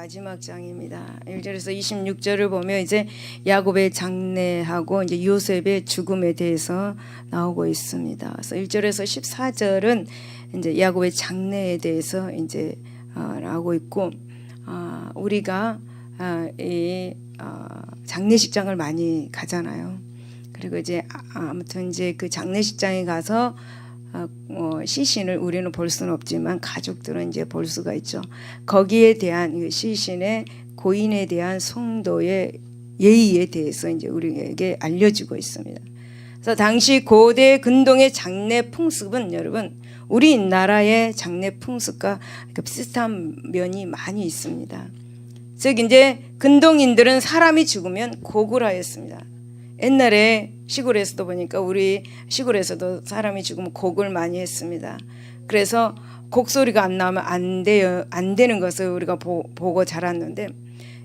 마지막 장입니다. 1절에서 26절을 보면 이제 야곱의 장례하고 이제 요셉의 죽음에 대해서 나오고 있습니다. 그래서 1절에서 14절은 이제 야곱의 장례에 대해서 이제 나오고 있고, 우리가 이 장례식장을 많이 가잖아요. 그리고 이제 아무튼 이제 그 장례식장에 가서 시신을 우리는 볼 수는 없지만 가족들은 이제 볼 수가 있죠. 거기에 대한 시신의 고인에 대한 성도의 예의에 대해서 이제 우리에게 알려주고 있습니다. 그래서 당시 고대 근동의 장례 풍습은 여러분 우리나라의 장례 풍습과 비슷한 면이 많이 있습니다. 즉 이제 근동인들은 사람이 죽으면 곡을 하였습니다. 옛날에 시골에서도 보니까 우리 시골에서도 사람이 죽으면 곡을 많이 했습니다. 그래서 곡소리가 안 나오면 안 되는 것을 우리가 보고 자랐는데,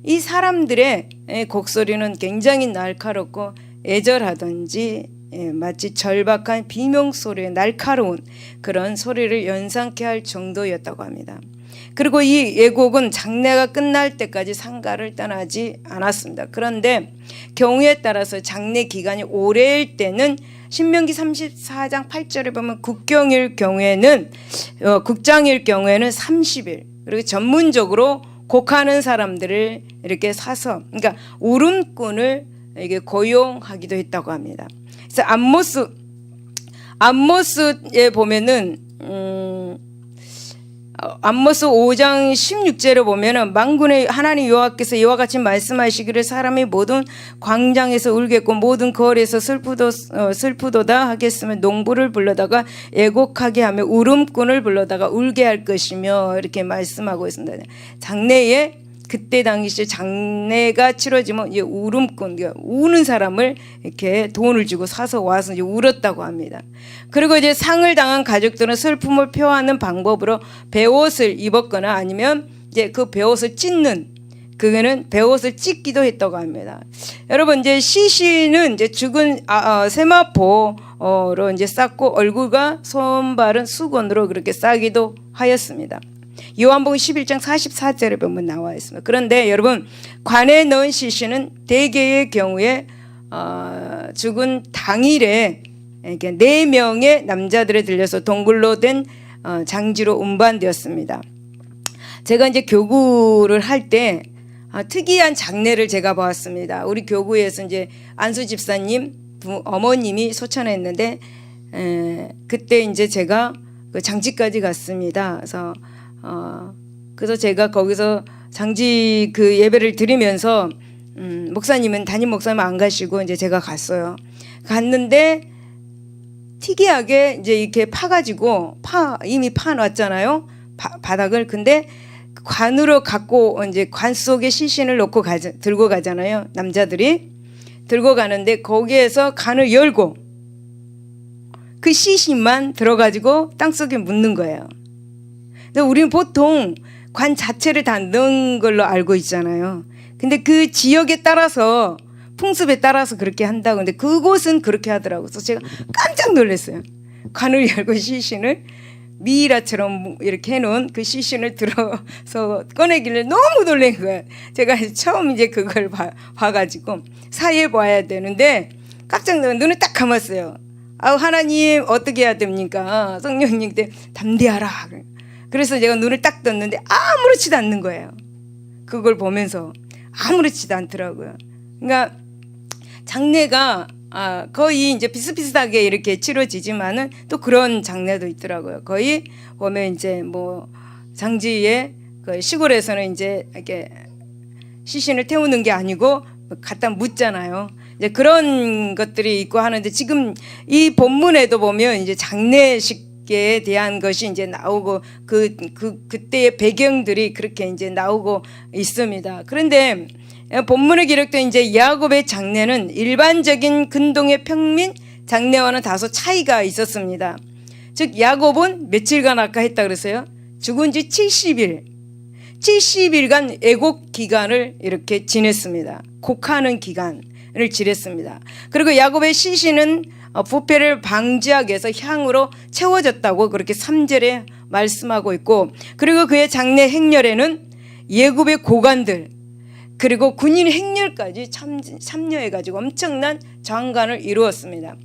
이 사람들의 곡소리는 굉장히 날카롭고 애절하든지 마치 절박한 비명소리의 날카로운 그런 소리를 연상케 할 정도였다고 합니다. 그리고 이 예곡은 장례가 끝날 때까지 상가를 떠나지 않았습니다. 그런데 경우에 따라서 장례 기간이 오래일 때는 신명기 34장 8절에 보면 국장일 경우에는 30일, 그리고 전문적으로 곡하는 사람들을 이렇게 사서, 그러니까 울음꾼을 이게 고용하기도 했다고 합니다. 그래서 암모스에 보면은 암모스 5장 16절에 보면은 만군의 하나님 여호와께서 이와 같이 말씀하시기를 사람이 모든 광장에서 울겠고 모든 거리에서 슬프도다 하겠으면 농부를 불러다가 애곡하게 하며 울음꾼을 불러다가 울게 할 것이며 이렇게 말씀하고 있습니다. 장래에 그때 당시 장례가 치러지면 이제 울음꾼, 우는 사람을 이렇게 돈을 주고 사서 와서 이제 울었다고 합니다. 그리고 이제 상을 당한 가족들은 슬픔을 표하는 방법으로 베옷을 입었거나 아니면 이제 그 베옷을 찢는, 그거는 베옷을 찢기도 했다고 합니다. 여러분 이제 시신은 이제 죽은 세마포로 이제 쌌고 얼굴과 손발은 수건으로 그렇게 싸기도 하였습니다. 요한복음 11장 44절에 보면 나와 있습니다. 그런데 여러분 관에 넣은 시신은 대개의 경우에 죽은 당일에 이렇게 4명의 남자들에 들려서 동굴로 된 장지로 운반되었습니다. 제가 이제 교구를 할 때 특이한 장례를 제가 보았습니다. 우리 교구에서 이제 안수 집사님 어머님이 소천했는데 그때 이제 제가 그 장지까지 갔습니다. 그래서 제가 거기서 장지 그 예배를 드리면서 목사님은 담임 목사님 안 가시고 이제 제가 갔어요. 갔는데 특이하게 이제 이렇게 파가지고 이미 파놨잖아요. 바닥을. 근데 관으로 갖고 이제 관 속에 시신을 놓고 들고 가잖아요. 남자들이 들고 가는데 거기에서 관을 열고 그 시신만 들어가지고 땅속에 묻는 거예요. 근데 우리는 보통 관 자체를 다 넣은 걸로 알고 있잖아요. 근데 그 지역에 따라서 풍습에 따라서 그렇게 한다고. 근데 그곳은 그렇게 하더라고요. 그래서 제가 깜짝 놀랐어요. 관을 열고 시신을 미이라처럼 이렇게 해놓은 그 시신을 들어서 꺼내길래 너무 놀란 거예요. 제가 처음 이제 그걸 봐가지고 사이에 봐야 되는데 깜짝 놀라 눈을 딱 감았어요. 하나님 어떻게 해야 됩니까? 성령님 때 담대하라. 그래서 제가 눈을 딱 떴는데 아무렇지도 않는 거예요. 그걸 보면서 아무렇지도 않더라고요. 그러니까 장례가 거의 이제 비슷비슷하게 이렇게 치러지지만은 또 그런 장례도 있더라고요. 거의 보면 이제 뭐 장지에 그 시골에서는 이제 이렇게 시신을 태우는 게 아니고 갖다 묻잖아요. 이제 그런 것들이 있고 하는데 지금 이 본문에도 보면 이제 장례식 에 대한 것이 이제 나오고 그때의 배경들이 그렇게 이제 나오고 있습니다. 그런데 본문에 기록된 이제 야곱의 장례는 일반적인 근동의 평민 장례와는 다소 차이가 있었습니다. 즉 야곱은 며칠간 아까 했다 그랬어요. 죽은 지 70일간 애곡 기간을 이렇게 지냈습니다. 곡하는 기간을 지냈습니다. 그리고 야곱의 시신은 부패를 방지하기 위해서 향으로 채워졌다고 그렇게 3절에 말씀하고 있고, 그리고 그의 장례 행렬에는 예굽의 고관들 그리고 군인 행렬까지 참여해가지고 엄청난 장관을 이루었습니다.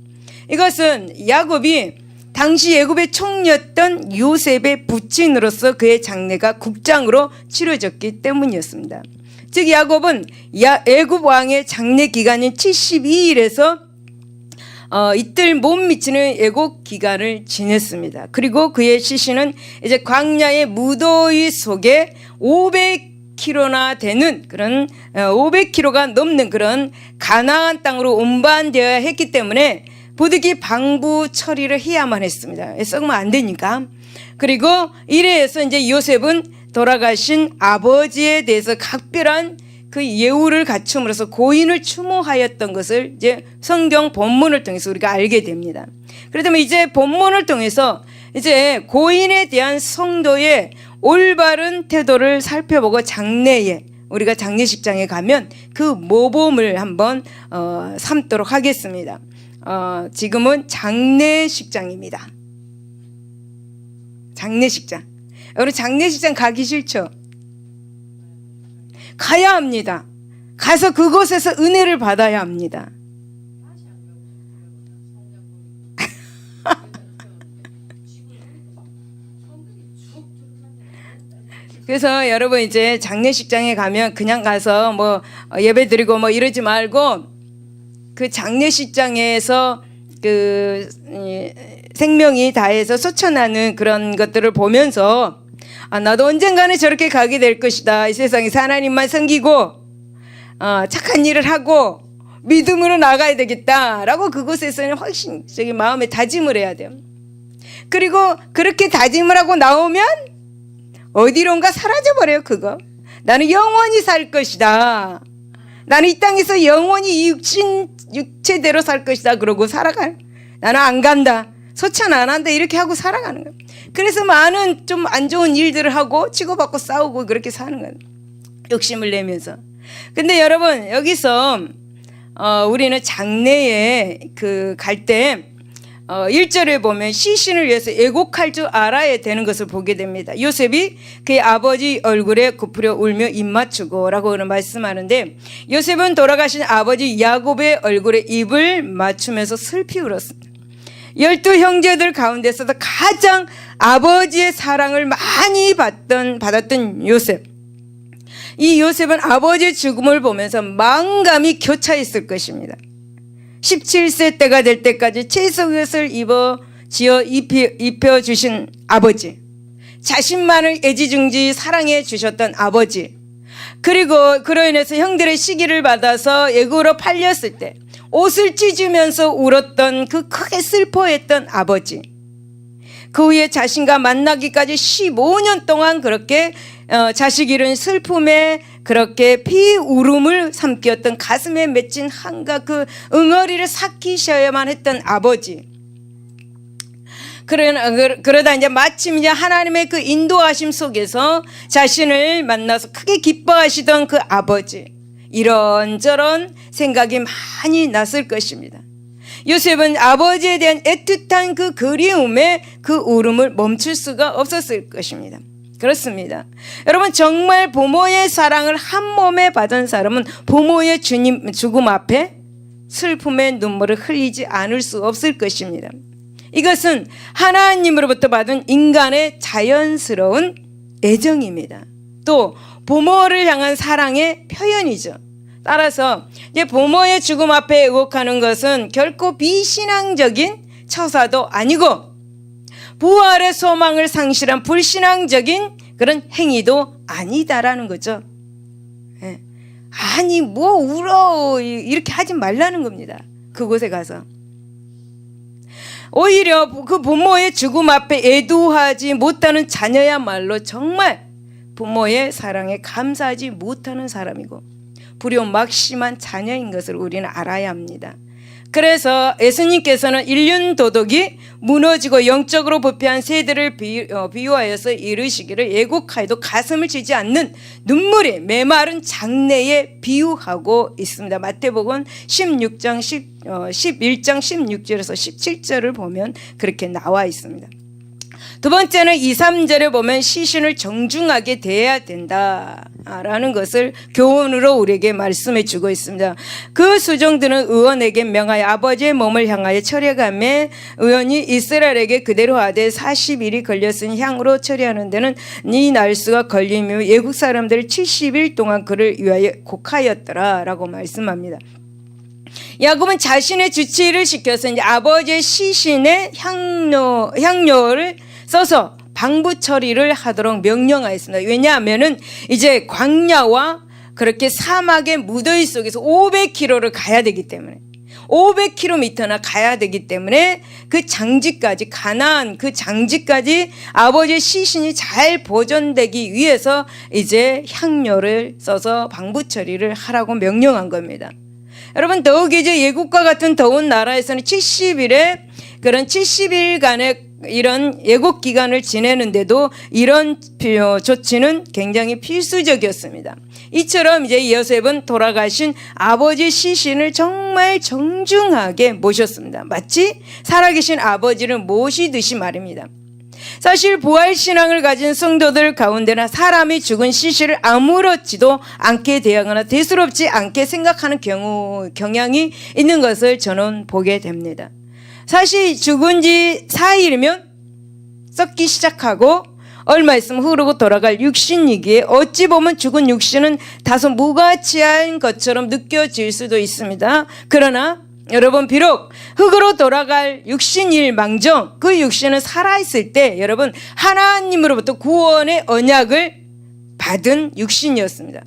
이것은 야곱이 당시 예굽의 총리였던 요셉의 부친으로서 그의 장례가 국장으로 치러졌기 때문이었습니다. 즉 야곱은 애굽 왕의 장례 기간인 72일에서 이틀 못 미치는 애곡 기간을 지냈습니다. 그리고 그의 시신은 이제 광야의 무더위 속에 500km나 되는 그런 500km가 넘는 그런 가나안 땅으로 운반되어야 했기 때문에 부득이 방부 처리를 해야만 했습니다. 썩으면 안 되니까. 그리고 이래서 이제 요셉은 돌아가신 아버지에 대해서 각별한 그 예우를 갖춤으로써 고인을 추모하였던 것을 이제 성경 본문을 통해서 우리가 알게 됩니다. 그렇다면 이제 본문을 통해서 이제 고인에 대한 성도의 올바른 태도를 살펴보고 장례에 우리가 장례식장에 가면 그 모범을 한번 삼도록 하겠습니다. 지금은 장례식장입니다. 장례식장. 여러분 장례식장 가기 싫죠? 가야 합니다. 가서 그곳에서 은혜를 받아야 합니다. 그래서 여러분 이제 장례식장에 가면 그냥 가서 뭐 예배 드리고 뭐 이러지 말고 그 장례식장에서 그 생명이 다해서 솟아나는 그런 것들을 보면서 나도 언젠가는 저렇게 가게 될 것이다. 이 세상에서 하나님만 섬기고 착한 일을 하고 믿음으로 나가야 되겠다라고 그곳에서는 확신적인 마음에 다짐을 해야 돼요. 그리고 그렇게 다짐을 하고 나오면 어디론가 사라져버려요. 그거 나는 영원히 살 것이다. 나는 이 땅에서 영원히 육체대로 살 것이다. 그러고 살아가는, 나는 안 간다, 소찬 안 한다, 이렇게 하고 살아가는 거예요. 그래서 많은 좀 안 좋은 일들을 하고 치고받고 싸우고 그렇게 사는 거예요. 욕심을 내면서. 근데 여러분 여기서 우리는 장례에 갈 때 1절에 보면 시신을 위해서 애곡할 줄 알아야 되는 것을 보게 됩니다. 요셉이 그의 아버지 얼굴에 굽으려 울며 입 맞추고 라고 말씀하는데, 요셉은 돌아가신 아버지 야곱의 얼굴에 입을 맞추면서 슬피 울었습니다. 12 형제들 가운데서도 가장 아버지의 사랑을 많이 받았던 요셉. 이 요셉은 아버지의 죽음을 보면서 마음감이 교차했을 것입니다. 17세 때가 될 때까지 채석옷을 입혀주신 아버지, 자신만을 애지중지 사랑해 주셨던 아버지, 그리고 그로 인해서 형들의 시기를 받아서 애굽으로 팔렸을 때 옷을 찢으면서 울었던, 그 크게 슬퍼했던 아버지, 그 후에 자신과 만나기까지 15년 동안 그렇게 자식 잃은 슬픔에 그렇게 피울음을 삼켰던, 가슴에 맺힌 한가 그 응어리를 삭히셔야만 했던 아버지, 그러다 이제 마침 이제 하나님의 그 인도하심 속에서 자신을 만나서 크게 기뻐하시던 그 아버지, 이런저런 생각이 많이 났을 것입니다. 요셉은 아버지에 대한 애틋한 그 그리움에 그 울음을 멈출 수가 없었을 것입니다. 그렇습니다. 여러분, 정말 부모의 사랑을 한 몸에 받은 사람은 부모의 죽음 앞에 슬픔의 눈물을 흘리지 않을 수 없을 것입니다. 이것은 하나님으로부터 받은 인간의 자연스러운 애정입니다. 또 부모를 향한 사랑의 표현이죠. 따라서 이제 부모의 죽음 앞에 애곡하는 것은 결코 비신앙적인 처사도 아니고 부활의 소망을 상실한 불신앙적인 그런 행위도 아니다라는 거죠. 아니 뭐 울어 이렇게 하지 말라는 겁니다. 그곳에 가서 오히려 그 부모의 죽음 앞에 애도하지 못하는 자녀야말로 정말 부모의 사랑에 감사하지 못하는 사람이고 불효막심한 자녀인 것을 우리는 알아야 합니다. 그래서 예수님께서는 인륜 도덕이 무너지고 영적으로 부패한 세대를 비유하여서 이르시기를 애곡하여도 가슴을 치지 않는 눈물이 메마른 장내에 비유하고 있습니다. 마태복음 11장 16절에서 17절을 보면 그렇게 나와 있습니다. 두 번째는 2, 3절에 보면 시신을 정중하게 대해야 된다. 라는 것을 교훈으로 우리에게 말씀해 주고 있습니다. 그 수종들은 의원에게 명하여 아버지의 몸을 향하여 처리하며 의원이 이스라엘에게 그대로 하되 40일이 걸렸으니 향으로 처리하는 데는 네 날수가 걸리며 예국 사람들 70일 동안 그를 위하여 곡하였더라 라고 말씀합니다. 야곱은 자신의 주치의를 시켜서 이제 아버지의 시신의 향료를 써서 방부 처리를 하도록 명령하였습니다. 왜냐하면은 이제 광야와 그렇게 사막의 무더위 속에서 500km를 가야 되기 때문에 500km나 가야 되기 때문에 그 장지까지 가나안 그 장지까지 아버지의 시신이 잘 보존되기 위해서 이제 향료를 써서 방부 처리를 하라고 명령한 겁니다. 여러분 더욱이 이제 예국과 같은 더운 나라에서는 70일에 그런 70일간의 이런 예국 기간을 지내는데도 이런 조치는 굉장히 필수적이었습니다. 이처럼 이제 요셉은 돌아가신 아버지 시신을 정말 정중하게 모셨습니다. 마치 살아계신 아버지를 모시듯이 말입니다. 사실 부활신앙을 가진 성도들 가운데나 사람이 죽은 시신을 아무렇지도 않게 대하거나 대수롭지 않게 생각하는 경향이 있는 것을 저는 보게 됩니다. 사실 죽은 지 4일이면 썩기 시작하고 얼마 있으면 흐르고 돌아갈 육신이기에 어찌 보면 죽은 육신은 다소 무가치한 것처럼 느껴질 수도 있습니다. 그러나 여러분 비록 흙으로 돌아갈 육신일망정 그 육신은 살아있을 때 여러분 하나님으로부터 구원의 언약을 받은 육신이었습니다.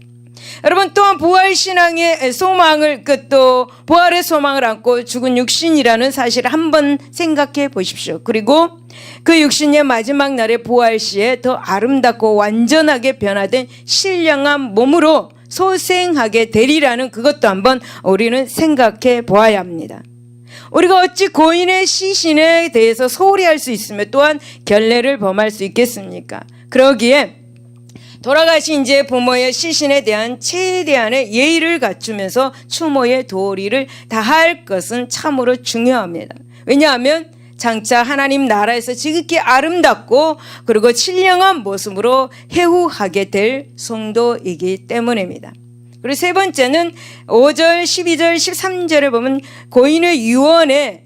여러분 또한 부활신앙의 소망을 또 부활의 소망을 안고 죽은 육신이라는 사실을 한번 생각해 보십시오. 그리고 그 육신의 마지막 날의 부활 시에 더 아름답고 완전하게 변화된 신령한 몸으로 소생하게 되리라는 그것도 한번 우리는 생각해 보아야 합니다. 우리가 어찌 고인의 시신에 대해서 소홀히 할 수 있으며 또한 결례를 범할 수 있겠습니까? 그러기에 돌아가신 이제 부모의 시신에 대한 최대한의 예의를 갖추면서 추모의 도리를 다할 것은 참으로 중요합니다. 왜냐하면 장차 하나님 나라에서 지극히 아름답고 그리고 신령한 모습으로 회후하게 될 성도이기 때문입니다. 그리고 세 번째는 5절, 12절, 13절에 보면 고인의 유언에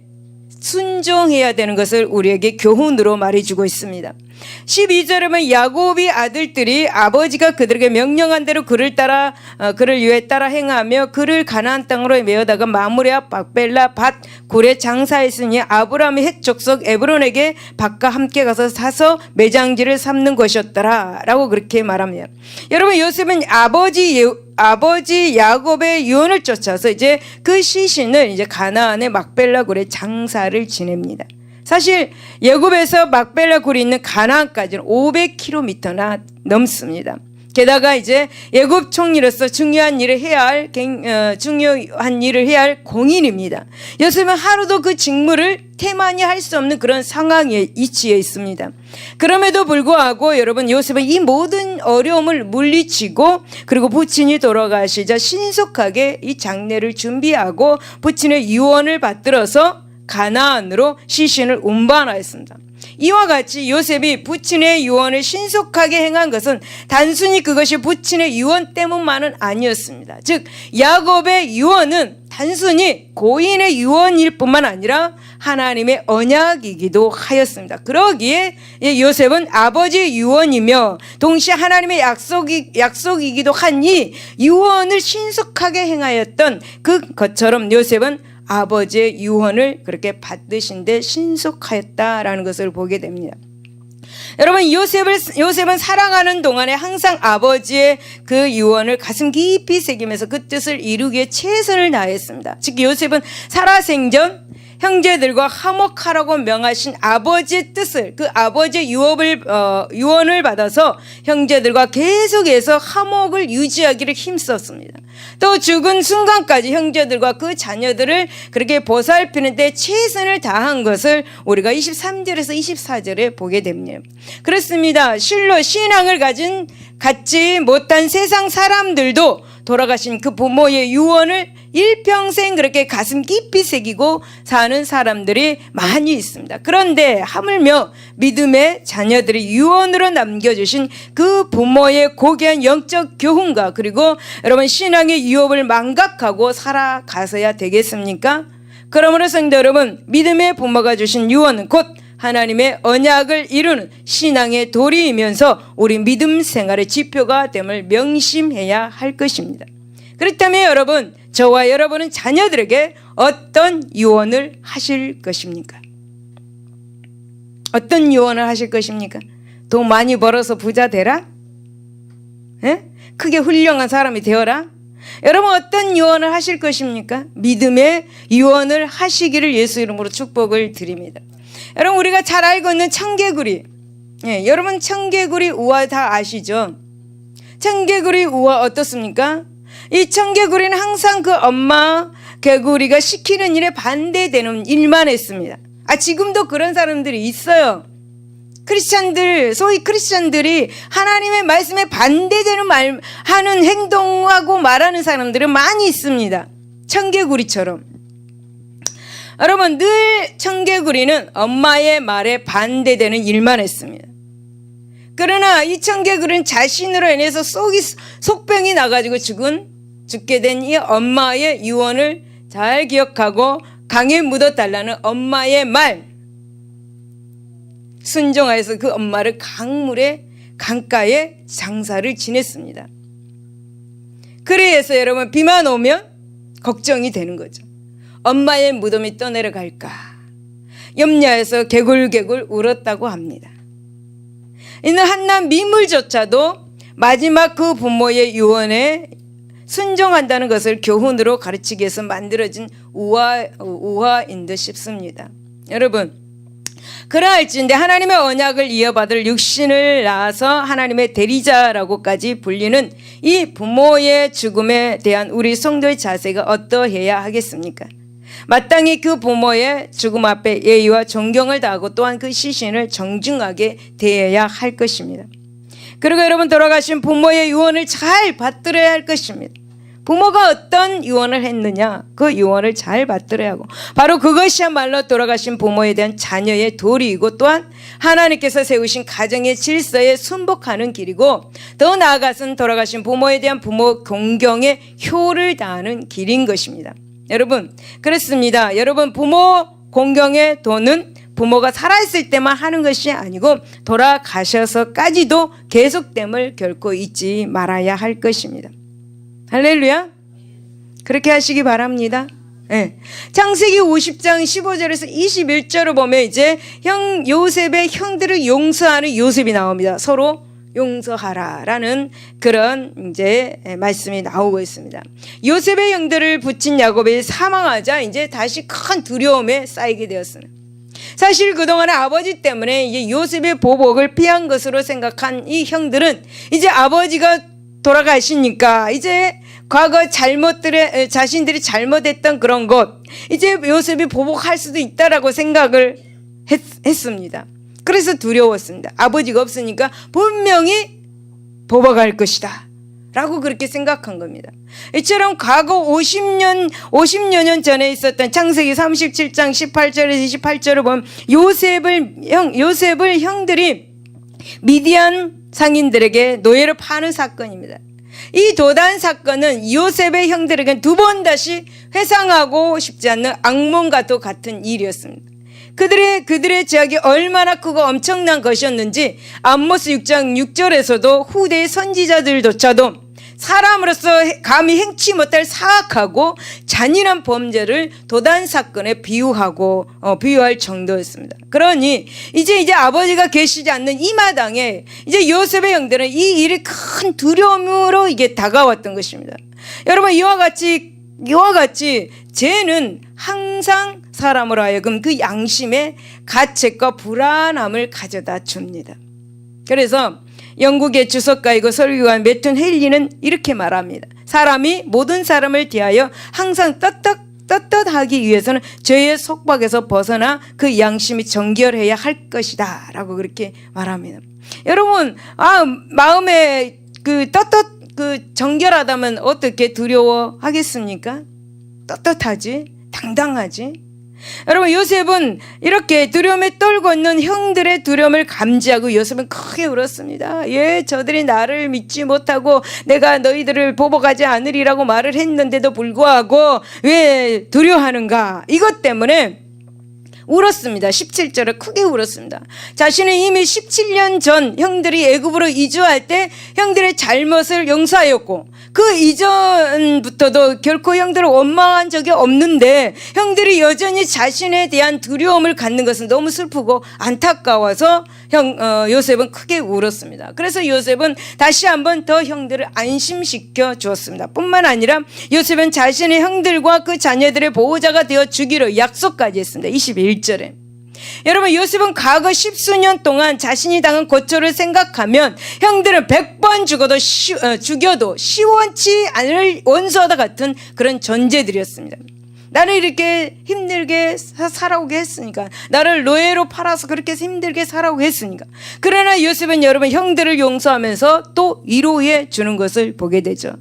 순종해야 되는 것을 우리에게 교훈으로 말해주고 있습니다. 12절에 보면 야곱의 아들들이 아버지가 그들에게 명령한 대로 그를 위해 따라 행하며 그를 가나안 땅으로 메어다가 마므레와 박벨라 밭 굴에 장사했으니 아브라함의 헷 족속 에브론에게 밭과 함께 가서 사서 매장지를 삼는 것이었더라 라고 그렇게 말합니다. 여러분 요셉은 아버지 야곱의 유언을 쫓아서 이제 그 시신을 이제 가나안의 막벨라 굴에 장사를 지냅니다. 사실 예굽에서 막벨라 굴이 있는 가나안까지는 500km나 넘습니다. 게다가 이제 예굽 총리로서 중요한 일을 해야 할 공인입니다. 요셉은 하루도 그 직무를 태만히 할 수 없는 그런 상황에 위치해 있습니다. 그럼에도 불구하고 여러분 요셉은 이 모든 어려움을 물리치고 그리고 부친이 돌아가시자 신속하게 이 장례를 준비하고 부친의 유언을 받들어서 가나안으로 시신을 운반하였습니다. 이와 같이 요셉이 부친의 유언을 신속하게 행한 것은 단순히 그것이 부친의 유언 때문만은 아니었습니다. 즉 야곱의 유언은 단순히 고인의 유언일 뿐만 아니라 하나님의 언약이기도 하였습니다. 그러기에 요셉은 아버지의 유언이며 동시에 하나님의 약속이기도 한 이 유언을 신속하게 행하였던 그것처럼 요셉은 아버지의 유언을 그렇게 받으신 데 신속하였다라는 것을 보게 됩니다. 여러분 요셉은 살아가는 동안에 항상 아버지의 그 유언을 가슴 깊이 새기면서 그 뜻을 이루기 위해 최선을 다했습니다. 즉 요셉은 살아생전 형제들과 화목하라고 명하신 아버지의 뜻을 그 아버지의 유언을 받아서 형제들과 계속해서 화목을 유지하기를 힘썼습니다. 또 죽은 순간까지 형제들과 그 자녀들을 그렇게 보살피는 데 최선을 다한 것을 우리가 23절에서 24절에 보게 됩니다. 그렇습니다. 실로 신앙을 가진 갖지 못한 세상 사람들도 돌아가신 그 부모의 유언을 일평생 그렇게 가슴 깊이 새기고 사는 사람들이 많이 있습니다. 그런데 하물며 믿음의 자녀들이 유언으로 남겨주신 그 부모의 고귀한 영적 교훈과 그리고 여러분 신앙의 유업을 망각하고 살아가서야 되겠습니까? 그러므로 성도 여러분, 믿음의 부모가 주신 유언은 곧 하나님의 언약을 이루는 신앙의 도리이면서 우리 믿음 생활의 지표가 됨을 명심해야 할 것입니다. 그렇다면 여러분, 저와 여러분은 자녀들에게 어떤 유언을 하실 것입니까? 어떤 유언을 하실 것입니까? 돈 많이 벌어서 부자 되라? 에? 크게 훌륭한 사람이 되어라? 여러분 어떤 유언을 하실 것입니까? 믿음의 유언을 하시기를 예수 이름으로 축복을 드립니다. 여러분 우리가 잘 알고 있는 청개구리, 여러분 청개구리 우화 다 아시죠? 청개구리 우화 어떻습니까? 이 청개구리는 항상 그 엄마 개구리가 시키는 일에 반대되는 일만 했습니다. 지금도 그런 사람들이 있어요. 크리스찬들, 소위 크리스찬들이 하나님의 말씀에 반대되는 하는 행동하고 말하는 사람들은 많이 있습니다. 청개구리처럼. 여러분 늘 청개구리는 엄마의 말에 반대되는 일만 했습니다. 그러나 이 청개구리는 자신으로 인해서 속병이 나가지고 죽게 된 이 엄마의 유언을 잘 기억하고 강에 묻어달라는 엄마의 말 순종하여서 그 엄마를 강가에 장사를 지냈습니다. 그래서 여러분 비만 오면 걱정이 되는 거죠. 엄마의 무덤이 떠내려갈까 염려해서 개굴개굴 울었다고 합니다. 이는 한낱 미물조차도 마지막 그 부모의 유언에 순종한다는 것을 교훈으로 가르치기 위해서 만들어진 우화인 듯 싶습니다. 여러분 그러할진대 하나님의 언약을 이어받을 육신을 낳아서 하나님의 대리자라고까지 불리는 이 부모의 죽음에 대한 우리 성도의 자세가 어떠해야 하겠습니까? 마땅히 그 부모의 죽음 앞에 예의와 존경을 다하고 또한 그 시신을 정중하게 대해야 할 것입니다. 그리고 여러분 돌아가신 부모의 유언을 잘 받들어야 할 것입니다. 부모가 어떤 유언을 했느냐 그 유언을 잘 받들어야 하고 바로 그것이야말로 돌아가신 부모에 대한 자녀의 도리이고 또한 하나님께서 세우신 가정의 질서에 순복하는 길이고 더 나아가서는 돌아가신 부모에 대한 부모 공경의 효를 다하는 길인 것입니다. 여러분 그렇습니다. 여러분 부모 공경의 도는 부모가 살아있을 때만 하는 것이 아니고 돌아가셔서까지도 계속됨을 결코 잊지 말아야 할 것입니다. 할렐루야. 그렇게 하시기 바랍니다. 창세기 50장 15절에서 21절을 보면 이제 요셉의 형들을 용서하는 요셉이 나옵니다. 서로 용서하라라는 그런 이제 말씀이 나오고 있습니다. 요셉의 형들을 붙인 야곱이 사망하자 이제 다시 큰 두려움에 쌓이게 되었습니다. 사실 그동안에 아버지 때문에 이제 요셉의 보복을 피한 것으로 생각한 이 형들은 이제 아버지가 돌아가시니까 이제 과거 자신들이 잘못했던 그런 것 이제 요셉이 보복할 수도 있다라고 생각을 했습니다. 그래서 두려웠습니다. 아버지가 없으니까 분명히 보복할 것이다 라고 그렇게 생각한 겁니다. 이처럼 과거 50여 년 전에 있었던 창세기 37장 18절에서 28절을 보면 요셉을 형들이 미디안 상인들에게 노예로 파는 사건입니다. 이 도단 사건은 요셉의 형들에게 두 번 다시 회상하고 싶지 않는 악몽과도 같은 일이었습니다. 그들의 죄악이 얼마나 크고 엄청난 것이었는지 아모스 6장 6절에서도 후대의 선지자들조차도 사람으로서 감히 행치 못할 사악하고 잔인한 범죄를 도단 사건에 비유할 정도였습니다. 그러니 이제 아버지가 계시지 않는 이 마당에 이제 요셉의 형들은 이 일이 큰 두려움으로 이게 다가왔던 것입니다. 여러분 이와 같이 죄는 항상 사람으로 하여금 그 양심의 가책과 불안함을 가져다 줍니다. 그래서 영국의 주석가이고 설교관 매튼 헤일리는 이렇게 말합니다. 사람이 모든 사람을 대하여 항상 떳떳하기 위해서는 죄의 속박에서 벗어나 그 양심이 정결해야 할 것이다 라고 그렇게 말합니다. 여러분 마음에 정결하다면 어떻게 두려워하겠습니까? 떳떳하지, 당당하지. 여러분, 요셉은 이렇게 두려움에 떨고 있는 형들의 두려움을 감지하고 요셉은 크게 울었습니다. 예, 저들이 나를 믿지 못하고 내가 너희들을 보복하지 않으리라고 말을 했는데도 불구하고 왜 두려워하는가? 이것 때문에 울었습니다. 17절에 크게 울었습니다. 자신은 이미 17년 전 형들이 애굽으로 이주할 때 형들의 잘못을 용서하였고 그 이전부터도 결코 형들을 원망한 적이 없는데 형들이 여전히 자신에 대한 두려움을 갖는 것은 너무 슬프고 안타까워서 요셉은 크게 울었습니다. 그래서 요셉은 다시 한번 더 형들을 안심시켜 주었습니다. 뿐만 아니라 요셉은 자신의 형들과 그 자녀들의 보호자가 되어 주기로 약속까지 했습니다. 21절에. 여러분, 요셉은 과거 10수년 동안 자신이 당한 고초를 생각하면 형들은 100번 죽여도 시원치 않을 원수와 같은 그런 존재들이었습니다. 나를 이렇게 힘들게 살아오게 했으니까, 나를 노예로 팔아서 그렇게 힘들게 살아오게 했으니까. 그러나 요셉은 여러분 형들을 용서하면서 또 위로해 주는 것을 보게 되죠.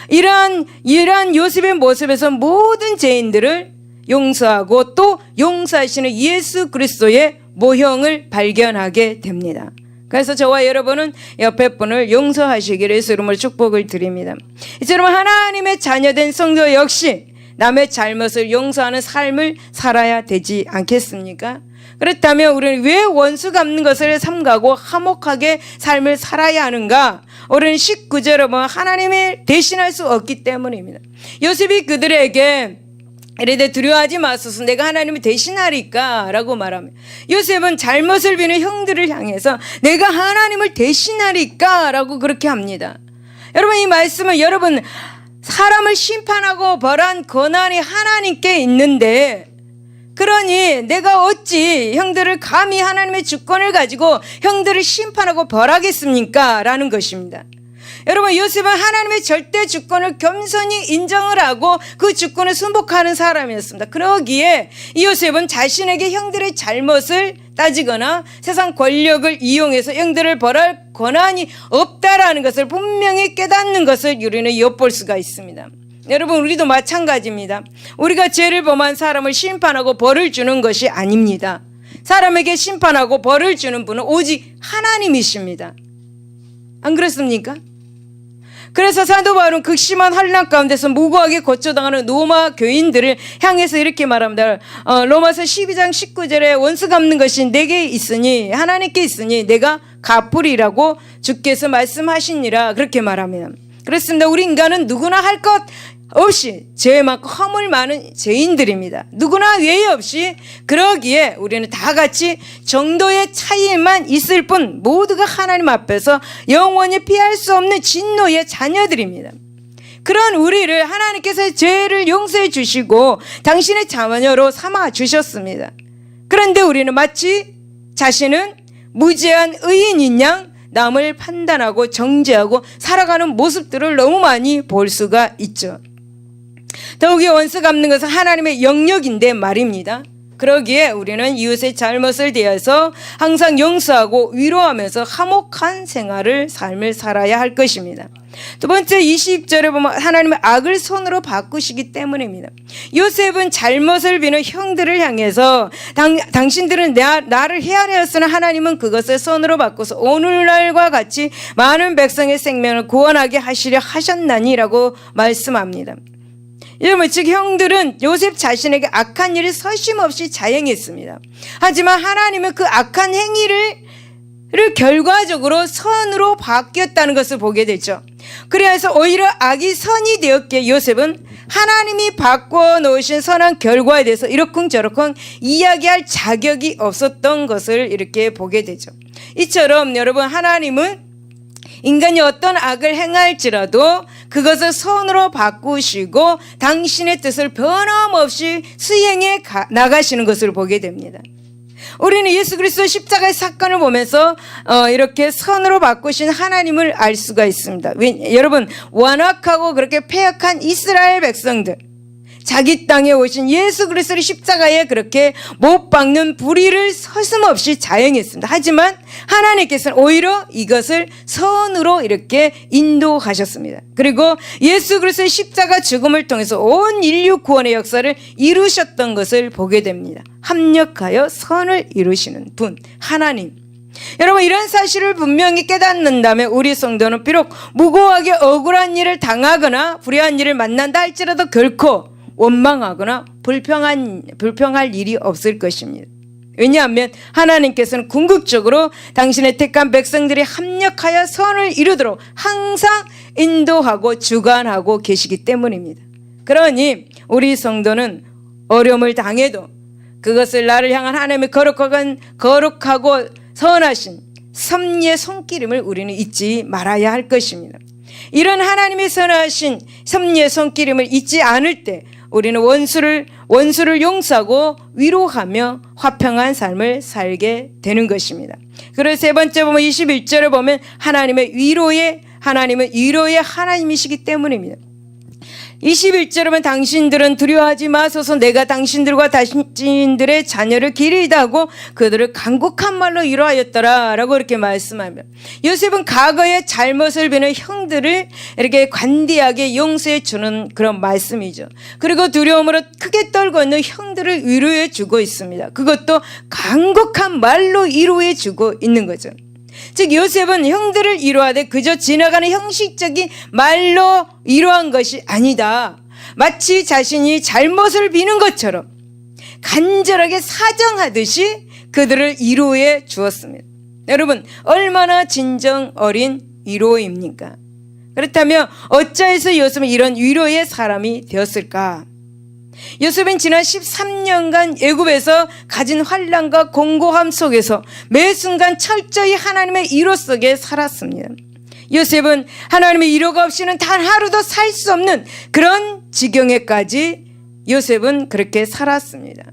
이러한 요셉의 모습에서 모든 죄인들을 용서하고 또 용서하시는 예수 그리스도의 모형을 발견하게 됩니다. 그래서 저와 여러분은 옆에 분을 용서하시기를 예수 이름으로 축복을 드립니다. 이처럼 하나님의 자녀된 성도 역시 남의 잘못을 용서하는 삶을 살아야 되지 않겠습니까? 그렇다면 우리는 왜 원수 갚는 것을 삼가고 화목하게 삶을 살아야 하는가? 우리는 19절에 보면 하나님을 대신할 수 없기 때문입니다. 요셉이 그들에게 이래도 두려워하지 마소서, 내가 하나님을 대신하리까 라고 말하면 요셉은 잘못을 비는 형들을 향해서 내가 하나님을 대신하리까 라고 그렇게 합니다. 여러분, 이 말씀은 여러분 사람을 심판하고 벌한 권한이 하나님께 있는데, 그러니 내가 어찌 형들을 감히 하나님의 주권을 가지고 형들을 심판하고 벌하겠습니까? 라는 것입니다. 여러분, 요셉은 하나님의 절대 주권을 겸손히 인정을 하고 그 주권을 순복하는 사람이었습니다. 그러기에 이 요셉은 자신에게 형들의 잘못을 따지거나 세상 권력을 이용해서 형들을 벌할 권한이 없다라는 것을 분명히 깨닫는 것을 우리는 엿볼 수가 있습니다. 여러분, 우리도 마찬가지입니다. 우리가 죄를 범한 사람을 심판하고 벌을 주는 것이 아닙니다. 사람에게 심판하고 벌을 주는 분은 오직 하나님이십니다. 안 그렇습니까? 그래서 사도 바울은 극심한 환난 가운데서 무고하게 고초당하는 로마 교인들을 향해서 이렇게 말합니다. 로마서 12장 19절에 원수 갚는 것이 내게 있으니, 하나님께 있으니 내가 갚으리라고 주께서 말씀하시니라, 그렇게 말합니다. 그렇습니다. 우리 인간은 누구나 할 것 없이 죄 많고 허물 많은 죄인들입니다. 누구나 외에 없이. 그러기에 우리는 다 같이 정도의 차이만 있을 뿐 모두가 하나님 앞에서 영원히 피할 수 없는 진노의 자녀들입니다. 그런 우리를 하나님께서 죄를 용서해 주시고 당신의 자녀로 삼아 주셨습니다. 그런데 우리는 마치 자신은 무죄한 의인인 양 남을 판단하고 정죄하고 살아가는 모습들을 너무 많이 볼 수가 있죠. 더욱이 원수 갚는 것은 하나님의 영역인데 말입니다. 그러기에 우리는 이웃의 잘못을 대해서 항상 용서하고 위로하면서 화목한 삶을 살아야 할 것입니다. 두 번째 20절에 보면 하나님의 악을 선으로 바꾸시기 때문입니다. 요셉은 잘못을 비는 형들을 향해서 당신들은 나를 헤아려였으나 하나님은 그것을 선으로 바꿔서 오늘날과 같이 많은 백성의 생명을 구원하게 하시려 하셨나니라고 말씀합니다. 여러분, 즉 형들은 요셉 자신에게 악한 일을 서심없이 자행했습니다. 하지만 하나님은 그 악한 행위를 결과적으로 선으로 바뀌었다는 것을 보게 되죠. 그래서 오히려 악이 선이 되었기에 요셉은 하나님이 바꿔놓으신 선한 결과에 대해서 이러쿵저러쿵 이야기할 자격이 없었던 것을 이렇게 보게 되죠. 이처럼 여러분, 하나님은 인간이 어떤 악을 행할지라도 그것을 선으로 바꾸시고 당신의 뜻을 변함없이 수행해 나가시는 것을 보게 됩니다. 우리는 예수 그리스도 십자가의 사건을 보면서 이렇게 선으로 바꾸신 하나님을 알 수가 있습니다. 여러분, 완악하고 그렇게 패역한 이스라엘 백성들, 자기 땅에 오신 예수 그리스도를 십자가에 그렇게 못 박는 불의를 서슴없이 자행했습니다. 하지만 하나님께서는 오히려 이것을 선으로 이렇게 인도하셨습니다. 그리고 예수 그리스도의 십자가 죽음을 통해서 온 인류 구원의 역사를 이루셨던 것을 보게 됩니다. 합력하여 선을 이루시는 분 하나님. 여러분, 이런 사실을 분명히 깨닫는다면 우리 성도는 비록 무고하게 억울한 일을 당하거나 불의한 일을 만난다 할지라도 결코 원망하거나 불평할 일이 없을 것입니다. 왜냐하면 하나님께서는 궁극적으로 당신의 택한 백성들이 합력하여 선을 이루도록 항상 인도하고 주관하고 계시기 때문입니다. 그러니 우리 성도는 어려움을 당해도 그것을 나를 향한 하나님의 거룩하고 선하신 섭리의 손길임을 우리는 잊지 말아야 할 것입니다. 이런 하나님의 선하신 섭리의 손길임을 잊지 않을 때 우리는 원수를 용서하고 위로하며 화평한 삶을 살게 되는 것입니다. 그리고 세 번째 보면 21절에 보면 하나님은 위로의 하나님이시기 때문입니다. 21절에 보면 당신들은 두려워하지 마소서 내가 당신들과 당신들의 자녀를 기리이다 하고 그들을 간곡한 말로 위로하였더라 라고 이렇게 말씀합니다. 요셉은 과거의 잘못을 비는 형들을 이렇게 관대하게 용서해 주는 그런 말씀이죠. 그리고 두려움으로 크게 떨고 있는 형들을 위로해 주고 있습니다. 그것도 간곡한 말로 위로해 주고 있는 거죠. 즉 요셉은 형들을 위로하되 그저 지나가는 형식적인 말로 위로한 것이 아니다. 마치 자신이 잘못을 비는 것처럼 간절하게 사정하듯이 그들을 위로해 주었습니다. 여러분, 얼마나 진정 어린 위로입니까? 그렇다면 어찌해서 요셉은 이런 위로의 사람이 되었을까? 요셉은 지난 13년간 애굽에서 가진 환난과 공고함 속에서 매 순간 철저히 하나님의 위로 속에 살았습니다. 요셉은 하나님의 위로가 없이는 단 하루도 살 수 없는 그런 지경에까지 요셉은 그렇게 살았습니다.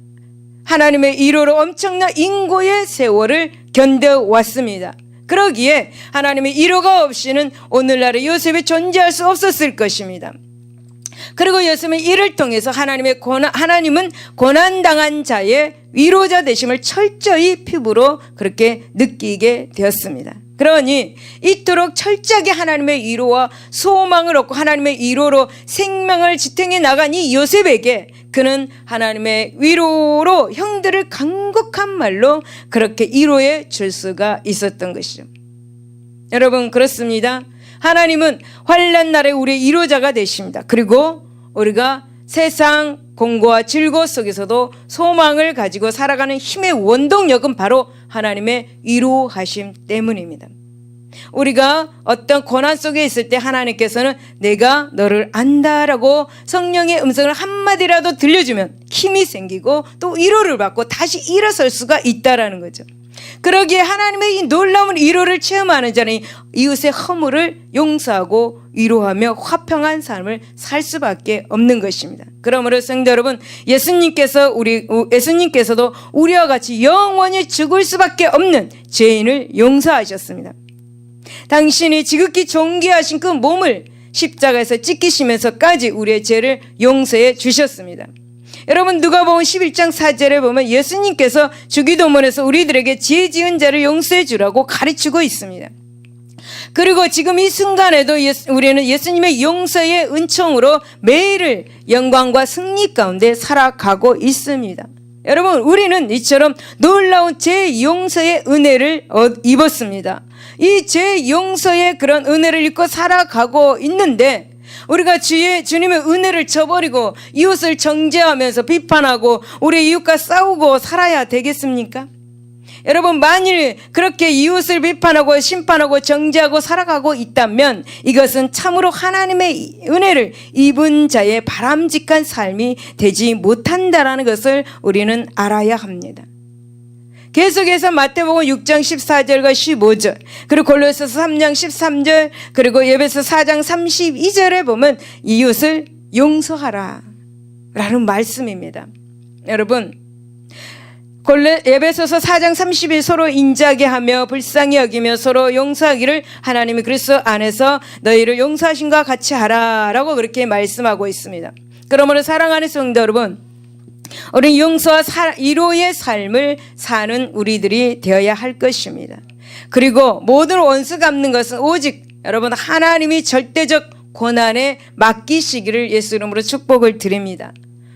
하나님의 위로로 엄청난 인고의 세월을 견뎌왔습니다. 그러기에 하나님의 위로가 없이는 오늘날의 요셉이 존재할 수 없었을 것입니다. 그리고 요셉은 이를 통해서 하나님은 고난당한 자의 위로자 되심을 철저히 피부로 그렇게 느끼게 되었습니다. 그러니 이토록 철저하게 하나님의 위로와 소망을 얻고 하나님의 위로로 생명을 지탱해 나간 이 요셉에게 그는 하나님의 위로로 형들을 간곡한 말로 그렇게 위로해 줄 수가 있었던 것이죠. 여러분, 그렇습니다. 하나님은 환난 날에 우리의 위로자가 되십니다. 그리고 우리가 세상 공고와 질고 속에서도 소망을 가지고 살아가는 힘의 원동력은 바로 하나님의 위로하심 때문입니다. 우리가 어떤 고난 속에 있을 때 하나님께서는 내가 너를 안다라고 성령의 음성을 한마디라도 들려주면 힘이 생기고 또 위로를 받고 다시 일어설 수가 있다라는 거죠. 그러기에 하나님의 이 놀라운 위로를 체험하는 자는 이웃의 허물을 용서하고 위로하며 화평한 삶을 살 수밖에 없는 것입니다. 그러므로 성도 여러분, 예수님께서도 우리와 같이 영원히 죽을 수밖에 없는 죄인을 용서하셨습니다. 당신이 지극히 존귀하신 그 몸을 십자가에서 찢기시면서까지 우리의 죄를 용서해 주셨습니다. 여러분, 누가복음 11장 4절에 보면 예수님께서 주기도문에서 우리들에게 죄 지은 자를 용서해 주라고 가르치고 있습니다. 그리고 지금 이 순간에도 우리는 예수님의 용서의 은총으로 매일을 영광과 승리 가운데 살아가고 있습니다. 여러분, 우리는 이처럼 놀라운 죄 용서의 은혜를 입었습니다. 이 죄 용서의 그런 은혜를 입고 살아가고 있는데 우리가 주님의 은혜를 저버리고 이웃을 정죄하면서 비판하고 우리 이웃과 싸우고 살아야 되겠습니까? 여러분, 만일 그렇게 이웃을 비판하고 심판하고 정죄하고 살아가고 있다면 이것은 참으로 하나님의 은혜를 입은 자의 바람직한 삶이 되지 못한다라는 것을 우리는 알아야 합니다. 계속해서 마태복음 6장 14절과 15절 그리고 골로새서 3장 13절 그리고 에베소 4장 32절에 보면 이웃을 용서하라 라는 말씀입니다. 여러분, 에베소서 4장 30일 서로 인자하게 하며 불쌍히 여기며 서로 용서하기를 하나님이 그리스도 안에서 너희를 용서하신 것과 같이 하라 라고 그렇게 말씀하고 있습니다. 그러므로 사랑하는 성도 여러분, 우리 용서와 위로의 삶을 사는 우리들이 되어야 할 것입니다. 그리고 모든 원수 갚는 것은 오직 여러분 하나님이 절대적 고난에 맡기시기를 예수 이름으로 축복을 드립니다.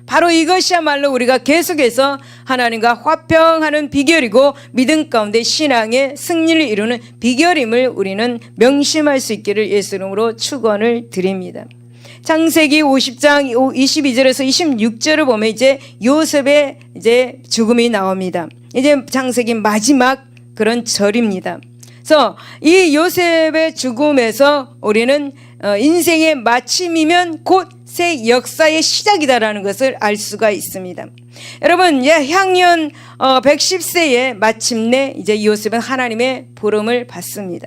바로 이것이야말로 우리가 계속해서 하나님과 화평하는 비결이고 믿음 가운데 신앙의 승리를 이루는 비결임을 우리는 명심할 수 있기를 예수 이름으로 축원을 드립니다. 창세기 50장 22절에서 26절을 보면 이제 요셉의 이제 죽음이 나옵니다. 이제 창세기 마지막 그런 절입니다. 그래서 이 요셉의 죽음에서 우리는 인생의 마침이면 곧 새 역사의 시작이다라는 것을 알 수가 있습니다. 여러분, 향년 110세에 마침내 이제 요셉은 하나님의 부름을 받습니다.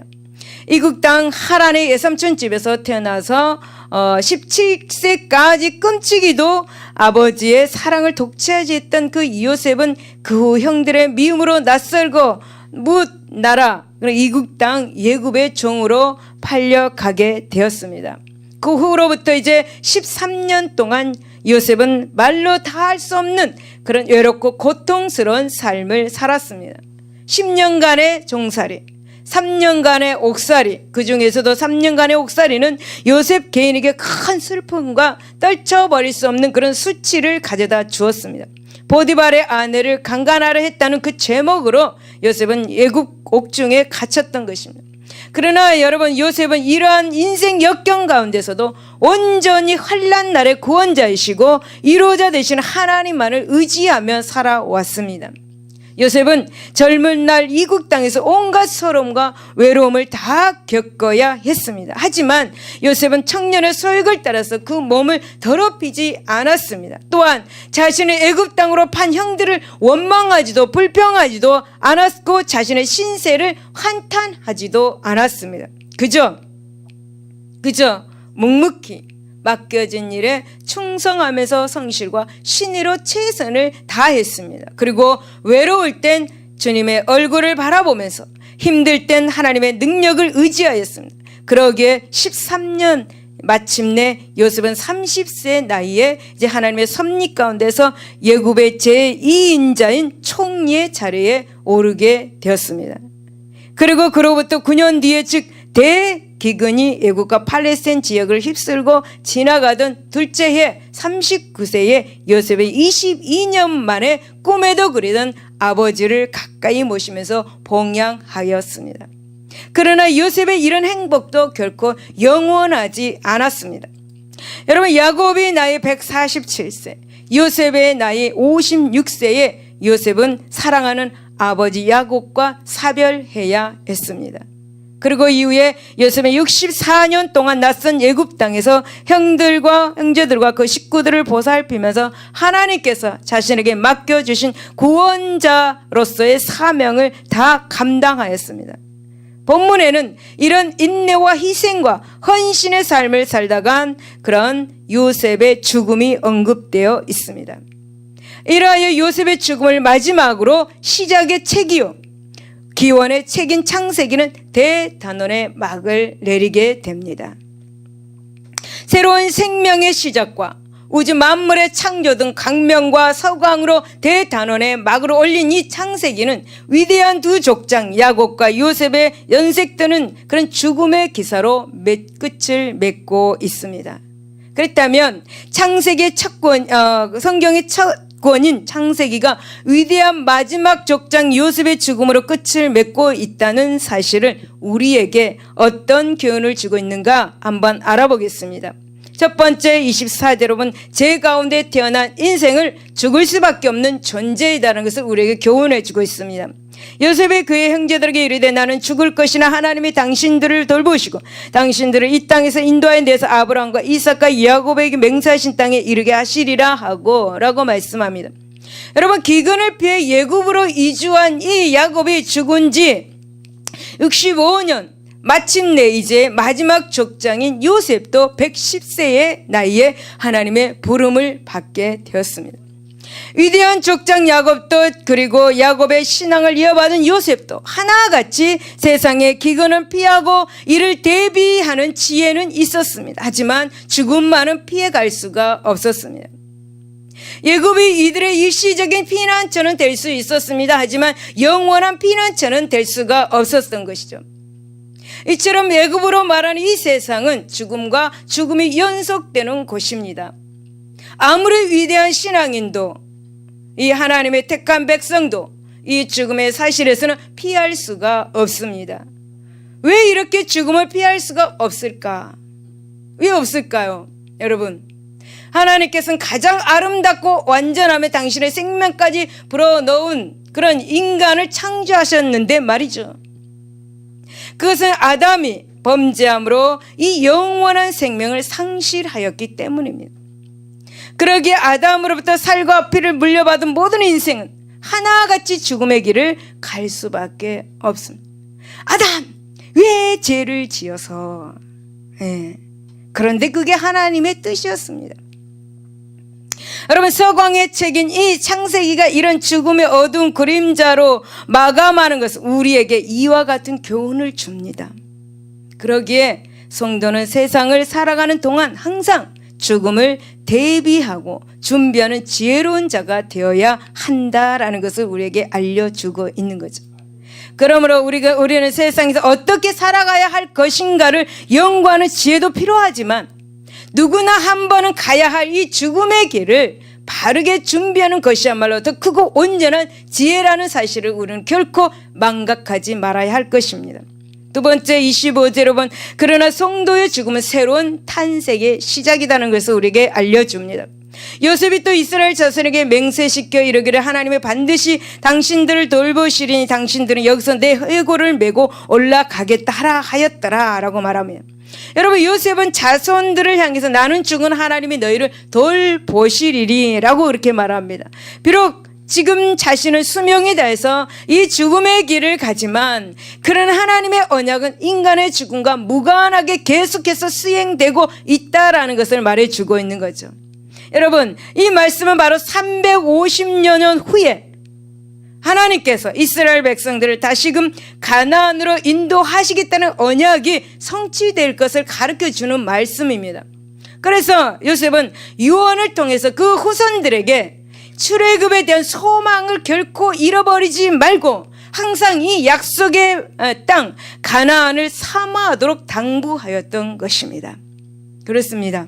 이국 땅 하란의 예삼촌 집에서 태어나서 17세까지 끔찍이도 아버지의 사랑을 독차지 했던 그 요셉은 그 후 형들의 미움으로 낯설고 뭇 나라 이국 땅 예굽의 종으로 팔려가게 되었습니다. 그 후로부터 이제 13년 동안 요셉은 말로 다 할 수 없는 그런 외롭고 고통스러운 삶을 살았습니다. 10년간의 종살이, 3년간의 옥살이, 그 중에서도 3년간의 옥살이는 요셉 개인에게 큰 슬픔과 떨쳐버릴 수 없는 그런 수치를 가져다 주었습니다. 보디발의 아내를 강간하려 했다는 그 제목으로 요셉은 애국 옥중에 갇혔던 것입니다. 그러나 여러분, 요셉은 이러한 인생 역경 가운데서도 온전히 환난 날의 구원자이시고 이루어자 되시는 하나님만을 의지하며 살아왔습니다. 요셉은 젊은 날 이국 땅에서 온갖 서러움과 외로움을 다 겪어야 했습니다. 하지만 요셉은 청년의 소욕을 따라서 그 몸을 더럽히지 않았습니다. 또한 자신의 애굽 땅으로 판 형들을 원망하지도 불평하지도 않았고 자신의 신세를 한탄하지도 않았습니다. 그저 묵묵히 맡겨진 일에 충성하면서 성실과 신의로 최선을 다했습니다. 그리고 외로울 땐 주님의 얼굴을 바라보면서 힘들 땐 하나님의 능력을 의지하였습니다. 그러기에 13년 마침내 요셉은 30세 나이에 이제 하나님의 섭리 가운데서 예굽의 제2인자인 총리의 자리에 오르게 되었습니다. 그리고 그로부터 9년 뒤에 즉 대기근이 애국과 팔레스타인 지역을 휩쓸고 지나가던 둘째 해 39세에 요셉의 22년 만에 꿈에도 그리던 아버지를 가까이 모시면서 봉양하였습니다. 그러나 요셉의 이런 행복도 결코 영원하지 않았습니다. 여러분, 야곱이 나이 147세, 요셉의 나이 56세에 요셉은 사랑하는 아버지 야곱과 사별해야 했습니다. 그리고 이후에 요셉은 64년 동안 낯선 애굽 땅에서 형들과 형제들과 그 식구들을 보살피면서 하나님께서 자신에게 맡겨주신 구원자로서의 사명을 다 감당하였습니다. 본문에는 이런 인내와 희생과 헌신의 삶을 살다간 그런 요셉의 죽음이 언급되어 있습니다. 이러하여 요셉의 죽음을 마지막으로 시작의 책이요 기원의 책인 창세기는 대단원의 막을 내리게 됩니다. 새로운 생명의 시작과 우주 만물의 창조 등 강명과 서광으로 대단원의 막을 올린 이 창세기는 위대한 두 족장 야곱과 요셉의 연색되는 그런 죽음의 기사로 끝을 맺고 있습니다. 그렇다면 창세기의 첫 권, 성경의 첫 권인 창세기가 위대한 마지막 족장 요셉의 죽음으로 끝을 맺고 있다는 사실을 우리에게 어떤 교훈을 주고 있는가 한번 알아보겠습니다. 첫 번째 24절에 보면 제 가운데 태어난 인생을 죽을 수밖에 없는 존재이다라는 것을 우리에게 교훈해 주고 있습니다. 요셉이 그의 형제들에게 이르되 나는 죽을 것이나 하나님이 당신들을 돌보시고 당신들을 이 땅에서 인도하여 내서 아브라함과 이삭과 야곱에게 맹세하신 땅에 이르게 하시리라 하고 라고 말씀합니다. 여러분, 기근을 피해 예굽으로 이주한 이 야곱이 죽은 지 65년 마침내 이제 마지막 족장인 요셉도 110세의 나이에 하나님의 부름을 받게 되었습니다. 위대한 족장 야곱도 그리고 야곱의 신앙을 이어받은 요셉도 하나같이 세상의 기근을 피하고 이를 대비하는 지혜는 있었습니다. 하지만 죽음만은 피해갈 수가 없었습니다. 예굽이 이들의 일시적인 피난처는 될 수 있었습니다. 하지만 영원한 피난처는 될 수가 없었던 것이죠. 이처럼 예굽으로 말하는 이 세상은 죽음과 죽음이 연속되는 곳입니다. 아무리 위대한 신앙인도 이 하나님의 택한 백성도 이 죽음의 사실에서는 피할 수가 없습니다. 왜 이렇게 죽음을 피할 수가 없을까? 왜 없을까요? 여러분, 하나님께서는 가장 아름답고 완전함에 당신의 생명까지 불어넣은 그런 인간을 창조하셨는데 말이죠. 그것은 아담이 범죄함으로 이 영원한 생명을 상실하였기 때문입니다. 그러기에 아담으로부터 살과 피를 물려받은 모든 인생은 하나같이 죽음의 길을 갈 수밖에 없습니다. 아담, 왜 죄를 지어서? 그런데 그게 하나님의 뜻이었습니다. 여러분, 서광의 책인 이 창세기가 이런 죽음의 어두운 그림자로 마감하는 것은 우리에게 이와 같은 교훈을 줍니다. 그러기에 성도는 세상을 살아가는 동안 항상 죽음을 대비하고 준비하는 지혜로운 자가 되어야 한다라는 것을 우리에게 알려주고 있는 거죠. 그러므로 우리는 세상에서 어떻게 살아가야 할 것인가를 연구하는 지혜도 필요하지만 누구나 한 번은 가야 할 이 죽음의 길을 바르게 준비하는 것이야말로 더 크고 온전한 지혜라는 사실을 우리는 결코 망각하지 말아야 할 것입니다. 두 번째 25절로 본 그러나 성도의 죽음은 새로운 탄생의 시작이라는 것을 우리에게 알려줍니다. 요셉이 또 이스라엘 자손에게 맹세시켜 이르기를 하나님이 반드시 당신들을 돌보시리니 당신들은 여기서 내 회고를 메고 올라가겠다 하라 하였더라 라고 말합니다. 여러분, 요셉은 자손들을 향해서 나는 죽은 하나님이 너희를 돌보시리니 라고 그렇게 말합니다. 비록 지금 자신은 수명에 대해서 이 죽음의 길을 가지만 그런 하나님의 언약은 인간의 죽음과 무관하게 계속해서 수행되고 있다라는 것을 말해주고 있는 거죠. 여러분, 이 말씀은 바로 350년 후에 하나님께서 이스라엘 백성들을 다시금 가나안으로 인도하시겠다는 언약이 성취될 것을 가르쳐주는 말씀입니다. 그래서 요셉은 유언을 통해서 그 후손들에게 출애굽에 대한 소망을 결코 잃어버리지 말고 항상 이 약속의 땅 가나안을 사모하도록 당부하였던 것입니다. 그렇습니다.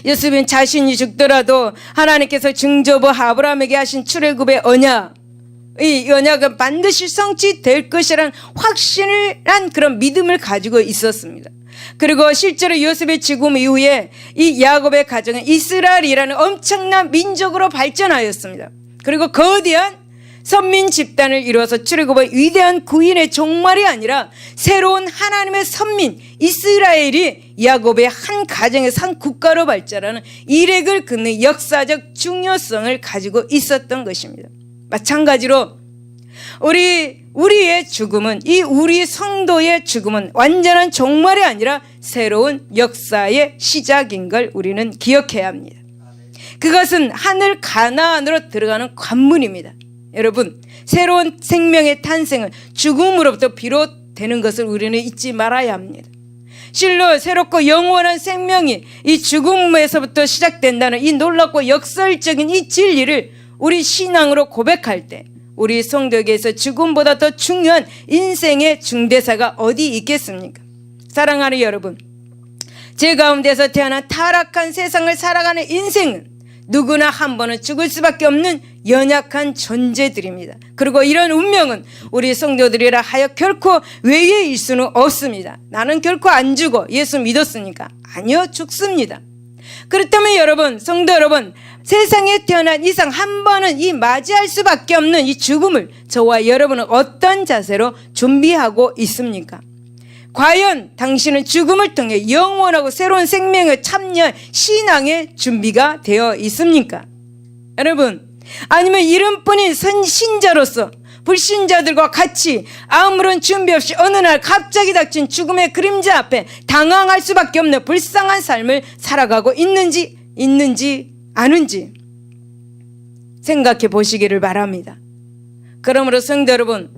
요셉은 자신이 죽더라도 하나님께서 증조부 아브라함에게 하신 출애굽의 언약, 이 언약은 반드시 성취될 것이라는 확신한 그런 믿음을 가지고 있었습니다. 그리고 실제로 요셉의 죽음 이후에 이 야곱의 가정은 이스라엘이라는 엄청난 민족으로 발전하였습니다. 그리고 거대한 선민 집단을 이루어서 출애굽의 위대한 구인의 종말이 아니라 새로운 하나님의 선민 이스라엘이 야곱의 한 가정에서 한 국가로 발전하는 이력을 긋는 역사적 중요성을 가지고 있었던 것입니다. 마찬가지로 우리의 죽음은, 이 우리 성도의 죽음은 완전한 종말이 아니라 새로운 역사의 시작인 걸 우리는 기억해야 합니다. 그것은 하늘 가나안으로 들어가는 관문입니다. 여러분, 새로운 생명의 탄생은 죽음으로부터 비롯되는 것을 우리는 잊지 말아야 합니다. 실로 새롭고 영원한 생명이 이 죽음에서부터 시작된다는 이 놀랍고 역설적인 이 진리를 우리 신앙으로 고백할 때 우리 성도에게서 죽음보다 더 중요한 인생의 중대사가 어디 있겠습니까? 사랑하는 여러분, 제 가운데서 태어난 타락한 세상을 살아가는 인생은 누구나 한 번은 죽을 수밖에 없는 연약한 존재들입니다. 그리고 이런 운명은 우리 성도들이라 하여 결코 외예일 수는 없습니다. 나는 결코 안 죽어. 예수 믿었으니까. 아니요, 죽습니다. 그렇다면 여러분, 성도 여러분, 세상에 태어난 이상 한 번은 이 맞이할 수밖에 없는 이 죽음을 저와 여러분은 어떤 자세로 준비하고 있습니까? 과연 당신은 죽음을 통해 영원하고 새로운 생명에 참여할 신앙의 준비가 되어 있습니까? 여러분, 아니면 이름뿐인 신자로서 불신자들과 같이 아무런 준비 없이 어느 날 갑자기 닥친 죽음의 그림자 앞에 당황할 수밖에 없는 불쌍한 삶을 살아가고 있는지 아는지. 생각해 보시기를 바랍니다. 그러므로 성도 여러분,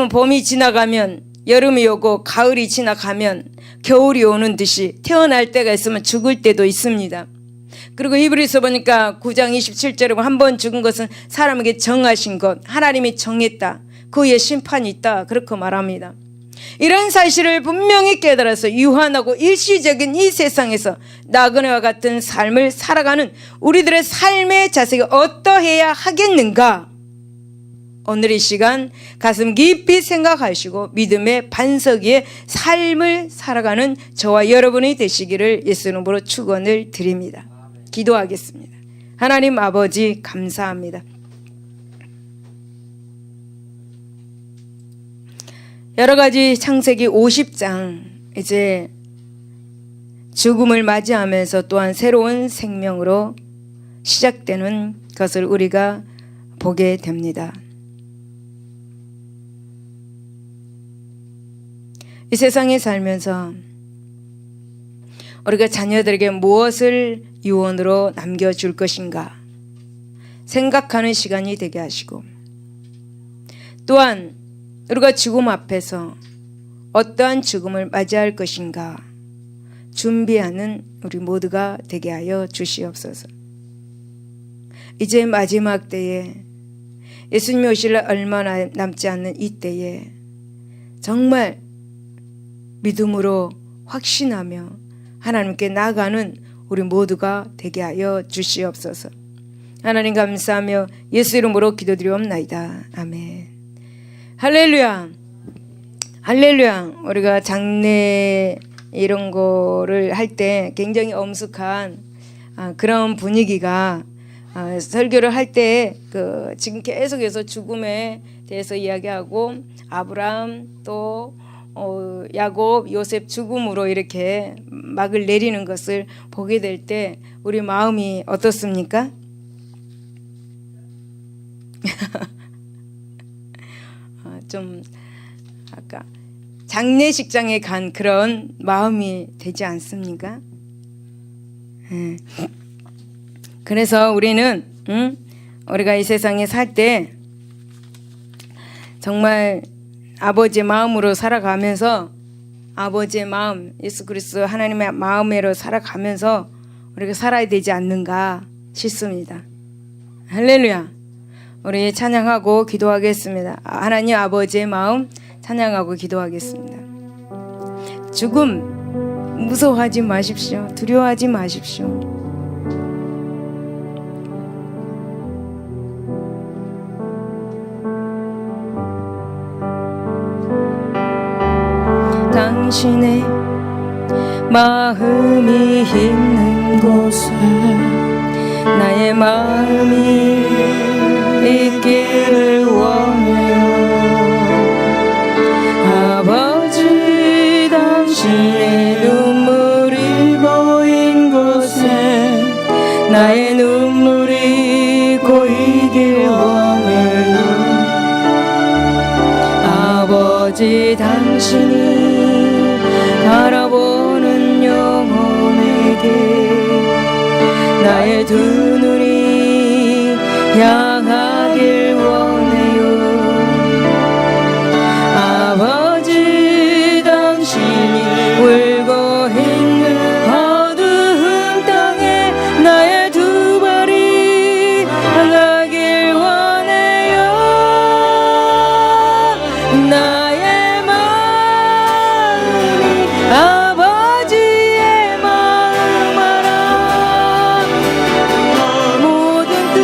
봄이 지나가면 여름이 오고 가을이 지나가면 겨울이 오는 듯이 태어날 때가 있으면 죽을 때도 있습니다. 그리고 히브리서 보니까 9장 27절에 한 번 죽은 것은 사람에게 정하신 것, 하나님이 정했다, 그의 심판이 있다, 그렇게 말합니다. 이런 사실을 분명히 깨달아서 유한하고 일시적인 이 세상에서 나그네와 같은 삶을 살아가는 우리들의 삶의 자세가 어떠해야 하겠는가, 오늘 이 시간 가슴 깊이 생각하시고 믿음의 반석 위에 삶을 살아가는 저와 여러분이 되시기를 예수 이름으로 축원을 드립니다. 기도하겠습니다. 하나님 아버지 감사합니다. 여러 가지 창세기 50장 이제 죽음을 맞이하면서 또한 새로운 생명으로 시작되는 것을 우리가 보게 됩니다. 이 세상에 살면서 우리가 자녀들에게 무엇을 유언으로 남겨줄 것인가 생각하는 시간이 되게 하시고, 또한 우리가 죽음 앞에서 어떠한 죽음을 맞이할 것인가 준비하는 우리 모두가 되게 하여 주시옵소서. 이제 마지막 때에 예수님이 오실 날 얼마 남지 않는 이 때에 정말 믿음으로 확신하며 하나님께 나아가는 우리 모두가 되게 하여 주시옵소서. 하나님 감사하며 예수 이름으로 기도드리옵나이다. 아멘. 할렐루야. 할렐루야. 우리가 장례 이런 거를 할 때 굉장히 엄숙한 그런 분위기가, 설교를 할 때 지금 계속해서 죽음에 대해서 이야기하고 아브라함 또 야곱, 요셉 죽음으로 이렇게 막을 내리는 것을 보게 될 때 우리 마음이 어떻습니까? 좀 아까 장례식장에 간 그런 마음이 되지 않습니까? 그래서 우리는 우리가 이 세상에 살 때 정말 아버지의 마음으로 살아가면서, 아버지의 마음, 예수 그리스도 하나님의 마음으로 살아가면서 우리가 살아야 되지 않는가 싶습니다. 할렐루야. 우리 찬양하고 기도하겠습니다. 하나님 아버지의 마음 찬양하고 기도하겠습니다. 죽음 무서워하지 마십시오. 두려워하지 마십시오. 당신의 마음이 있는 곳에 나의 마음이 있기를 원해요. 아버지 당신의 눈물이 고인 곳에 나의 눈물이 고이길 원해요. 아버지 당신이 바라보는 영혼에게 나의 두 눈이 향하길 원해요. 아버지 당신이 울고 있는 어두운 땅에 나의 두 발이 향하길 원해요. 나의 마음이 아버지의 마음 알아. 모든 뜻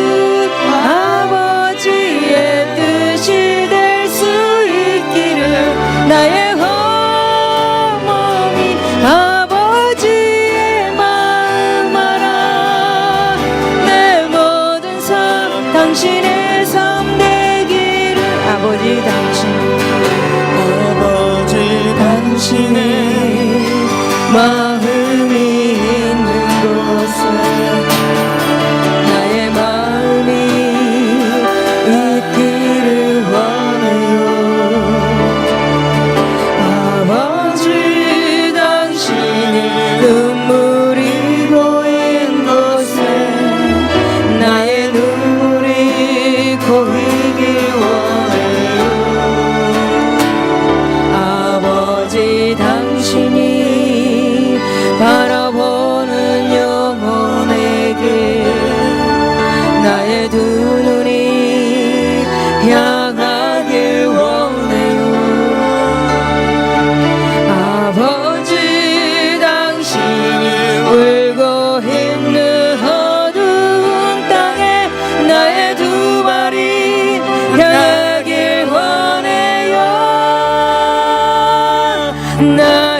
아버지의 뜻이 될 수 있기를 나의 허mom이 아버지의 마음 알아. 내 모든 삶 당신의 삶 되기를. 아버지 당신의 마음이 있는 곳에 나의 마음이 있기를 원해요. 아버지 당신의 눈물이 고인 곳에 나의 눈물이 나